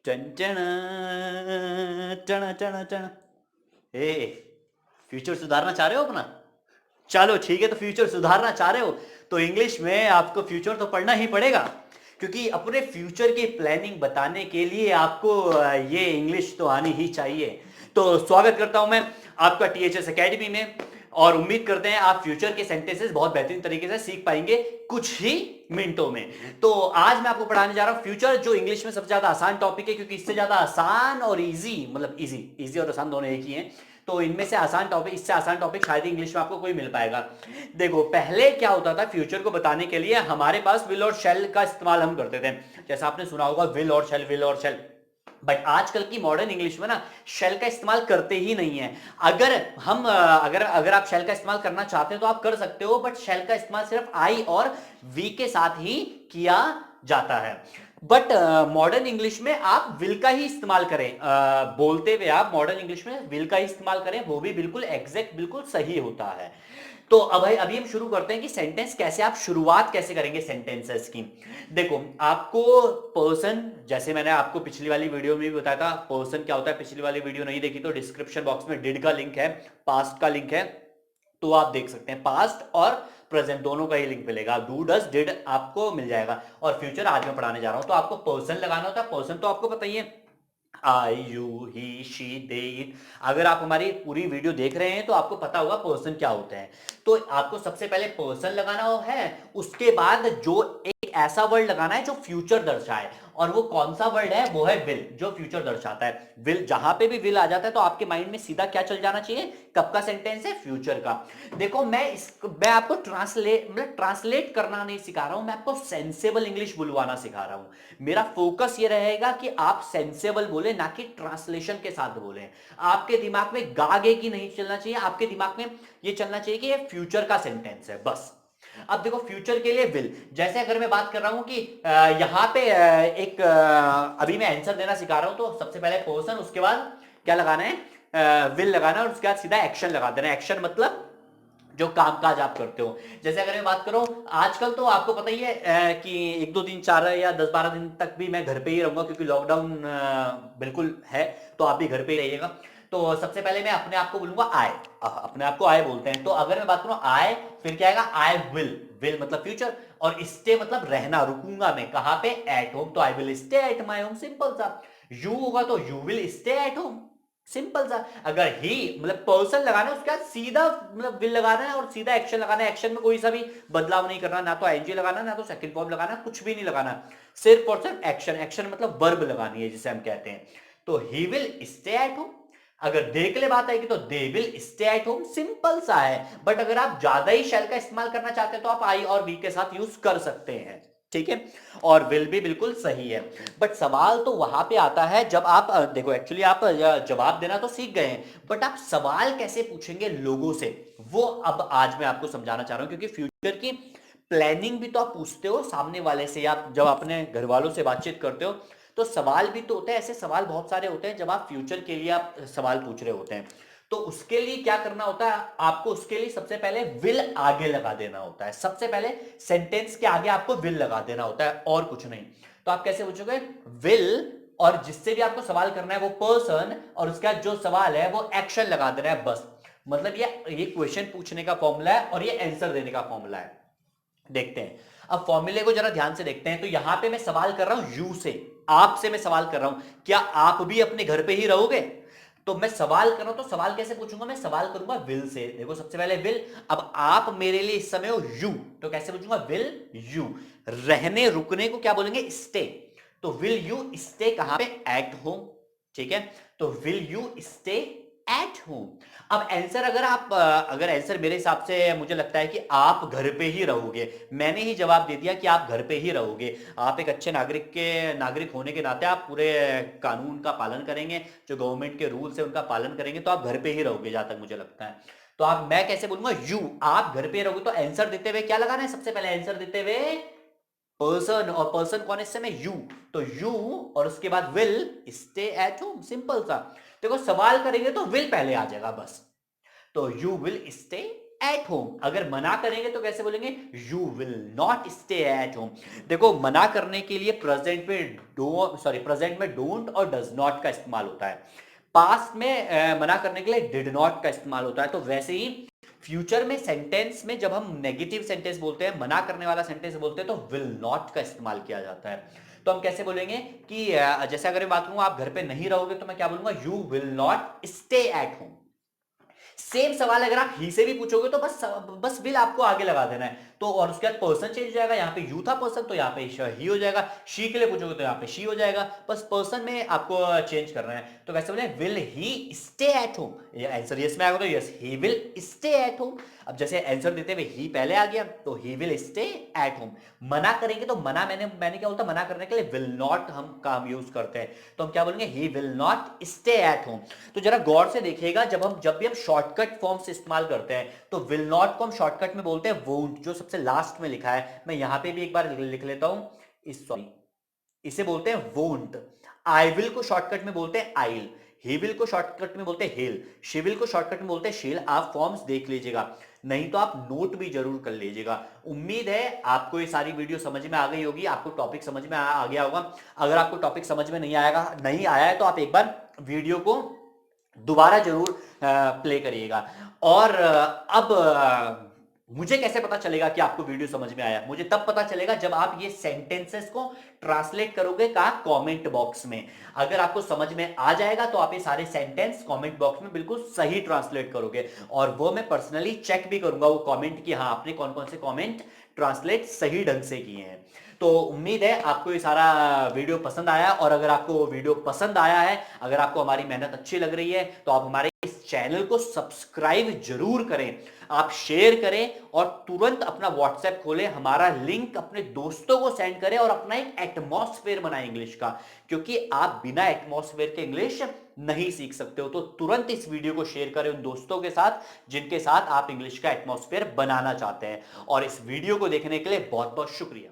Ton ton ton ton ton. ए, future सुधारना चाह रहे हो अपना? चलो ठीक है, तो फ्यूचर सुधारना चाह रहे हो तो इंग्लिश में आपको फ्यूचर तो पढ़ना ही पड़ेगा, क्योंकि अपने फ्यूचर की प्लानिंग बताने के लिए आपको ये इंग्लिश तो आनी ही चाहिए। तो स्वागत करता हूं मैं आपका टीएचएस एकेडमी में, और उम्मीद करते हैं आप फ्यूचर के सेंटेंसेस बहुत बेहतरीन तरीके से सीख पाएंगे कुछ ही मिनटों में। तो आज मैं आपको पढ़ाने जा रहा हूं फ्यूचर, जो इंग्लिश में सबसे ज्यादा आसान टॉपिक है, क्योंकि इससे ज्यादा आसान और इजी, मतलब इजी और आसान दोनों एक ही हैं। तो इनमें से आसान टॉपिक, इससे आसान टॉपिक शायद इंग्लिश में आपको कोई मिल पाएगा। देखो, पहले क्या होता था, फ्यूचर को बताने के लिए हमारे पास विल और शेल का इस्तेमाल हम करते थे। जैसा आपने सुना होगा विल और शेल, विल और शेल। बट आजकल की मॉडर्न इंग्लिश में ना शेल का इस्तेमाल करते ही नहीं है। अगर आप शेल का इस्तेमाल करना चाहते हैं तो आप कर सकते हो, बट शेल का इस्तेमाल सिर्फ आई और वी के साथ ही किया जाता है। बट मॉडर्न इंग्लिश में आप विल का ही इस्तेमाल करें, बोलते हुए आप मॉडर्न इंग्लिश में विल का ही इस्तेमाल करें, वो भी बिल्कुल एग्जैक्ट, बिल्कुल सही होता है। तो अभी हम शुरू करते हैं कि सेंटेंस कैसे, आप शुरुआत कैसे करेंगे सेंटेंसेस की। देखो, आपको पर्सन, जैसे मैंने आपको पिछली वाली वीडियो में भी बताया था, पर्सन क्या होता है। पिछली वाली वीडियो नहीं देखी तो डिस्क्रिप्शन बॉक्स में डिड का लिंक है, पास्ट का लिंक है, तो आप देख सकते हैं। पास्ट और प्रेजेंट दोनों का ही लिंक मिलेगा, डू डज डिड आपको मिल जाएगा। और फ्यूचर आज मैं पढ़ाने जा रहा हूं, तो आपको पर्सन लगाना होता है। पर्सन तो आपको पता ही है, I, you, he, she, they, it. अगर आप हमारी पूरी वीडियो देख रहे हैं तो आपको पता होगा पर्सन क्या होते हैं। तो आपको सबसे पहले पर्सन लगाना है, उसके बाद जो एक ऐसा वर्ड लगाना है जो फ्यूचर दर्शाए, और वो कौन सा वर्ड है, वो है विल, जो फ्यूचर दर्शाता है। विल, जहां पे भी विल आ जाता है तो आपके माइंड में सीधा क्या चल जाना चाहिए, कब का सेंटेंस है, फ्यूचर का। देखो, मैं आपको ट्रांसलेट करना नहीं सिखा रहा हूं, मैं आपको सेंसेबल इंग्लिश बुलवाना सिखा रहा हूं। मेरा फोकस ये रहेगा कि आप सेंसेबल बोले, ना कि ट्रांसलेशन के साथ बोले। आपके दिमाग में गागे की नहीं चलना चाहिए, आपके दिमाग में ये चलना चाहिए कि ये फ्यूचर का सेंटेंस है, बस। अब देखो, फ्यूचर के लिए विल, जैसे अगर मैं बात कर रहा हूं कि यहां पे अभी मैं आंसर देना सिखा रहा हूं, तो सबसे पहले पर्सन, उसके बाद क्या लगाना है, विल लगाना है, और उसके बाद सीधा एक्शन लगा देना। एक्शन मतलब जो कामकाज आप करते हो। जैसे अगर मैं बात करूं, आजकल तो आपको पता ही है कि 1 2 3 4 या 10 12 दिन तक भी मैं घर पे ही रहूंगा, क्योंकि लॉकडाउन बिल्कुल है, तो आप भी घर पे ही रहिएगा। तो सबसे पहले मैं अपने आप को बोलूंगा आए, अपने आप को आए बोलते हैं। तो अगर मैं बात करूं आए, फिर क्या आएगा, आई विल, विल मतलब फ्यूचर, और स्टे मतलब रहना, रुकूंगा मैं कहां पे, एट होम, तो I will stay at my home, simple सा। यू होगा तो you will stay at home, simple सा। अगर ही मतलब पर्सन लगाना है, उसके बाद सीधा मतलब विल लगाना है और सीधा एक्शन लगाना है। एक्शन में कोई सा भी बदलाव नहीं करना, ना तो आईएनजी लगाना, ना तो सेकंड फॉर्म लगाना, कुछ भी नहीं लगाना, सिर्फ और सिर्फ एक्शन। एक्शन मतलब वर्ब लगानी है, जिसे हम कहते हैं। तो he will stay at home. अगर दे के लिए बात आएगी तो they will stay at home, simple सा है। बट अगर आप ज्यादा ही शैल का इस्तेमाल करना चाहते हैं तो आप आई और बी के साथ यूज कर सकते हैं, ठीक है। और विल भी बिल्कुल सही है। बट सवाल तो वहां पे आता है जब आप देखो, एक्चुअली आप जवाब देना तो सीख गए हैं, बट आप सवाल कैसे पूछेंगे लोगों से, वो अब आज मैं आपको समझाना चाह रहा हूं। क्योंकि फ्यूचर की प्लानिंग भी तो आप पूछते हो सामने वाले से, आप जब अपने घर वालों से बातचीत करते हो तो सवाल भी तो होते हैं। ऐसे सवाल बहुत सारे होते हैं जब आप फ्यूचर के लिए आप सवाल पूछ रहे होते हैं। तो उसके लिए क्या करना होता है आपको, उसके लिए सबसे पहले विल आगे लगा देना होता है। सबसे पहले सेंटेंस के आगे आपको विल लगा देना होता है, और कुछ नहीं। तो आप कैसे पूछोगे, विल, और जिससे भी आपको सवाल करना है वो पर्सन, और उसका जो सवाल है वो एक्शन लगा देना है, बस। मतलब ये क्वेश्चन पूछने का फॉर्मूला है और ये आंसर देने का फॉर्मूला है। देखते हैं, अब फॉर्मूले को जरा ध्यान से देखते हैं। तो यहां पे मैं सवाल कर रहा हूं यू से, आपसे मैं सवाल कर रहा हूं, क्या आप भी अपने घर पे ही रहोगे? तो मैं सवाल कर रहा हूं, तो सवाल कैसे पूछूंगा, मैं सवाल करूंगा विल से। देखो, सबसे पहले विल। अब आप मेरे लिए इस समय हो यू, तो कैसे पूछूंगा, विल यू। रहने रुकने को क्या बोलेंगे, स्टे। तो विल यू स्टे कहां पे, एट होम, ठीक है। तो will you stay at home. अब आंसर, अगर आंसर मेरे हिसाब से मुझे लगता है कि आप घर पे ही रहोगे। मैंने ही जवाब दे दिया कि आप घर पे ही रहोगे। आप एक अच्छे नागरिक होने के नाते आप पूरे कानून का पालन करेंगे, जो गवर्नमेंट के रूल्स है उनका पालन करेंगे, तो आप घर पे ही रहोगे, जहां तक मुझे लगता है। तो मैं कैसे बोलूंगा, यू, आप घर पे रहोगे। तो आंसर देते हुए क्या लगाना है, सबसे पहले आंसर देते हुए पर्सन, और पर्सन कौन है इस समय, यू। तो यू, और उसके बाद will stay at home, simple सा। देखो, सवाल करेंगे तो विल पहले आ जाएगा, बस। तो you will stay at home. अगर मना करेंगे तो कैसे बोलेंगे, you will not stay at home. देखो मना करने के लिए प्रेजेंट में डोंट और डज नॉट का इस्तेमाल होता है, पास्ट में मना करने के लिए डिड नॉट का इस्तेमाल होता है। तो वैसे ही फ्यूचर में सेंटेंस में जब हम नेगेटिव सेंटेंस बोलते हैं, मना करने वाला सेंटेंस बोलते हैं, तो विल नॉट का इस्तेमाल किया जाता है। तो हम कैसे बोलेंगे कि जैसे अगर मैं बात करूंगा आप घर पे नहीं रहोगे, तो मैं क्या बोलूंगा, you will not stay at home. Same सवाल अगर आप ही से भी पूछोगे तो बस विल आपको आगे लगा देना है। तो और उसके बाद पर्सन चेंज हो जाएगा, यहाँ पे यू था पर्सन तो यहाँ पे ही हो जाएगा, शी के लिए पूछोगे तो यहाँ पे शी हो जाएगा, बस पर्सन में आपको चेंज करना है। तो कैसे बोले, will he stay at home, answer yes में आएगा तो yes he will stay at home. अब जैसे आंसर देते हुए ही पहले आ गया तो he will stay at home. मना करेंगे तो मना मैंने क्या बोलता, मना करने के लिए विल नॉट हम यूज करते हैं, तो हम क्या बोलेंगे, he will not stay at home. तो जरा गौर से देखिएगा, जब भी हम शॉर्टकट फॉर्म्स इस्तेमाल करते हैं तो विल नॉट को हम शॉर्टकट में बोलते हैं वोंट, जो सबसे लास्ट में लिखा है। मैं यहां पे भी एक बार लिख लेता हूं, सॉरी, इसे बोलते हैं वोंट। आई विल को शॉर्टकट में बोलते हैं आइल, ही विल को शॉर्टकट में बोलते हैं हिल, शी विल को शॉर्टकट में बोलते हैं शील। आप फॉर्म्स देख लीजिएगा, नहीं तो आप नोट भी जरूर कर लीजिएगा। उम्मीद है आपको ये सारी वीडियो समझ में आ गई होगी, आपको टॉपिक समझ में आ गया होगा। अगर आपको टॉपिक समझ में नहीं आया है तो आप एक बार वीडियो को दोबारा जरूर प्ले करिएगा। और अब मुझे कैसे पता चलेगा कि आपको वीडियो समझ में आया, मुझे तब पता चलेगा जब आप ये सेंटेंसेस को ट्रांसलेट करोगे कमेंट बॉक्स में। अगर आपको समझ में आ जाएगा तो आप ये सारे सेंटेंस कमेंट बॉक्स में बिल्कुल सही ट्रांसलेट करोगे, और वो मैं पर्सनली चेक भी करूंगा वो कमेंट कि हाँ आपने कौन कौन से कमेंट ट्रांसलेट सही ढंग से किए हैं। तो उम्मीद है आपको ये सारा वीडियो पसंद आया, और अगर आपको वीडियो पसंद आया है, अगर आपको हमारी मेहनत अच्छी लग रही है, तो आप हमारे इस चैनल को सब्सक्राइब जरूर करें, आप शेयर करें, और तुरंत अपना व्हाट्सएप खोलें, हमारा लिंक अपने दोस्तों को सेंड करें, और अपना एक एटमॉस्फेयर बनाएं इंग्लिश का, क्योंकि आप बिना एटमॉस्फेयर के इंग्लिश नहीं सीख सकते हो। तो तुरंत इस वीडियो को शेयर करें उन दोस्तों के साथ जिनके साथ आप इंग्लिश का एटमॉस्फेयर बनाना चाहते हैं। और इस वीडियो को देखने के लिए बहुत बहुत शुक्रिया।